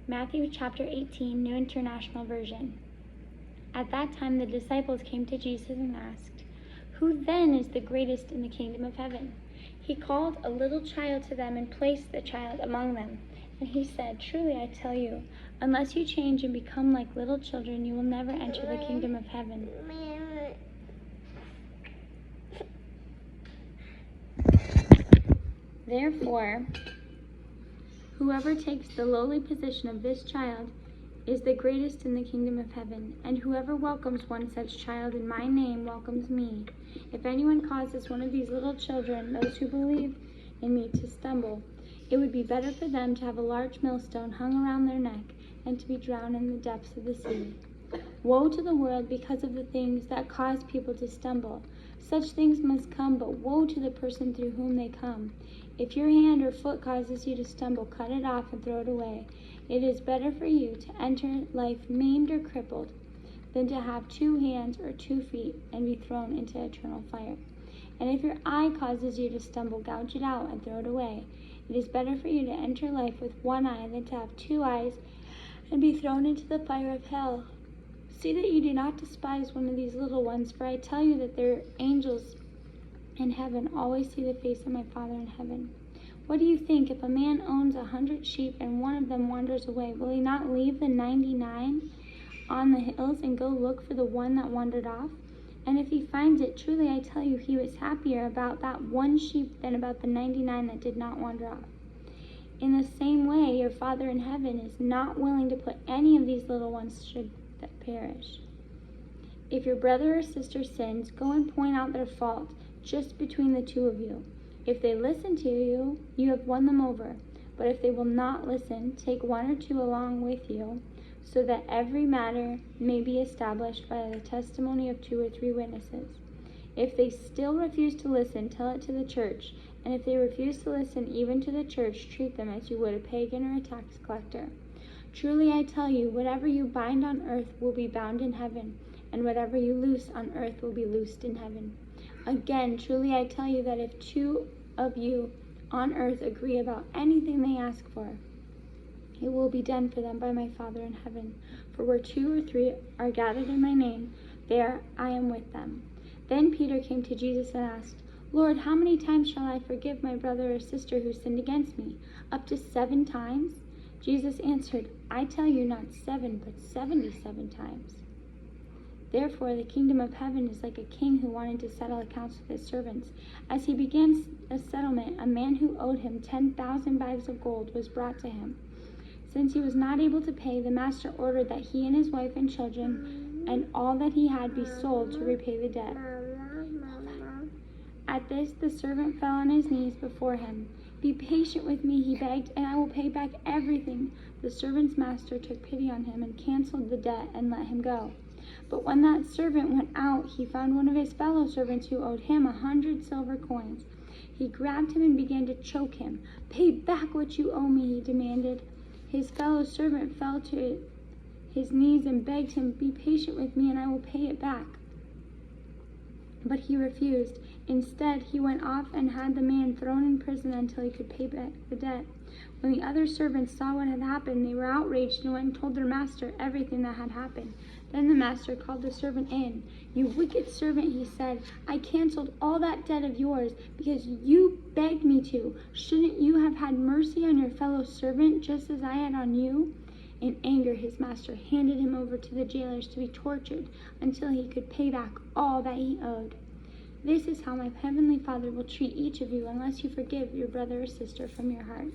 Matthew chapter 18, New International Version. At that time the disciples came to Jesus and asked, "Who then is the greatest in the kingdom of heaven?" He called a little child to them and placed the child among them. And he said, "Truly I tell you, unless you change and become like little children, you will never enter the kingdom of heaven. Therefore, whoever takes the lowly position of this child is the greatest in the kingdom of heaven, and whoever welcomes one such child in my name welcomes me. If anyone causes one of these little children, those who believe in me, to stumble, it would be better for them to have a large millstone hung around their neck and to be drowned in the depths of the sea. Woe to the world because of the things that cause people to stumble. Such things must come, but woe to the person through whom they come. If your hand or foot causes you to stumble, cut it off and throw it away. It is better for you to enter life maimed or crippled than to have 2 hands or 2 feet and be thrown into eternal fire. And if your eye causes you to stumble, gouge it out and throw it away. It is better for you to enter life with 1 eye than to have 2 eyes and be thrown into the fire of hell. See that you do not despise one of these little ones, for I tell you that their angels in heaven always see the face of my Father in heaven. What do you think? If a man owns 100 sheep and one of them wanders away, will he not leave the 99 on the hills and go look for the one that wandered off? And if he finds it, truly I tell you, he was happier about that one sheep than about the 99 that did not wander off. In the same way, your Father in heaven is not willing to put any of these little ones should that perish. If your brother or sister sins, go and point out their fault just between the 2 of you. If they listen to you, you have won them over. But if they will not listen, take 1 or 2 along with you, so that every matter may be established by the testimony of 2 or 3 witnesses. If they still refuse to listen, tell it to the church. And if they refuse to listen even to the church, treat them as you would a pagan or a tax collector. Truly I tell you, whatever you bind on earth will be bound in heaven, and whatever you loose on earth will be loosed in heaven. Again, truly I tell you that if 2 of you on earth agree about anything they ask for, it will be done for them by my Father in heaven. For where 2 or 3 are gathered in my name, there I am with them." Then Peter came to Jesus and asked, "Lord, how many times shall I forgive my brother or sister who sinned against me? Up to 7 times?" Jesus answered, "I tell you, not 7, but 77 times. Therefore, the kingdom of heaven is like a king who wanted to settle accounts with his servants. As he began a settlement, a man who owed him 10,000 bags of gold was brought to him. Since he was not able to pay, the master ordered that he and his wife and children and all that he had be sold to repay the debt. At this, the servant fell on his knees before him. "Be patient with me," he begged, "and I will pay back everything." The servant's master took pity on him and canceled the debt and let him go. But when that servant went out, he found one of his fellow servants who owed him 100 silver coins. He grabbed him and began to choke him. "Pay back what you owe me," he demanded. His fellow servant fell to his knees and begged him, "Be patient with me and I will pay it back." But he refused. Instead, he went off and had the man thrown in prison until he could pay back the debt. When the other servants saw what had happened, they were outraged and went and told their master everything that had happened. Then the master called the servant in. "You wicked servant," he said, "I canceled all that debt of yours because you begged me to. Shouldn't you have had mercy on your fellow servant just as I had on you?" In anger, his master handed him over to the jailers to be tortured until he could pay back all that he owed. This is how my heavenly Father will treat each of you unless you forgive your brother or sister from your heart.